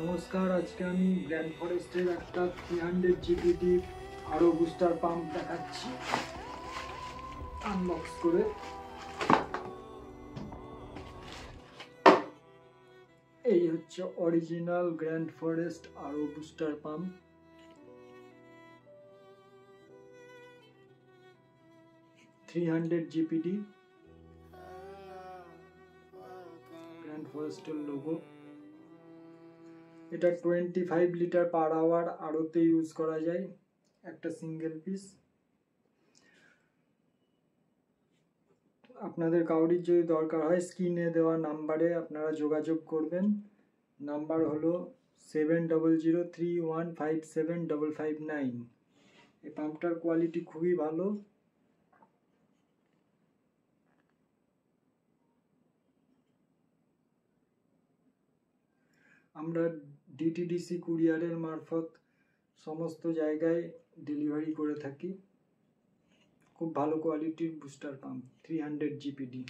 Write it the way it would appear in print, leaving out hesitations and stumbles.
নমস্কার, আজকে আমি গ্র্যান্ড ফরেস্টের একটা 300 জিপিটি আরও বুস্টার পাম্প দেখাচ্ছি আনবক্স করে। এই হচ্ছে অরিজিনাল গ্র্যান্ড ফরেস্ট আরও বুস্টার পাম্প। জিপিটি গ্র্যান্ড ফরেস্টের লোগো। এটা 25 লিটার পার আওয়ার আরোতে ইউজ করা যায়, একটা সিঙ্গেল পিস। আপনাদের কাউরির যদি দরকার হয় স্ক্রিনে দেওয়া নাম্বারে আপনারা যোগাযোগ করবেন। নাম্বার হলো 7003157559। এই পাম্পটার কোয়ালিটি খুবই ভালো। আমরা ডিটিডিসি কুরিয়ারের মারফত সমস্ত জায়গায় ডেলিভারি করে থাকি। খুব ভালো কোয়ালিটির বুস্টার পাম্প 300 জিপিডি।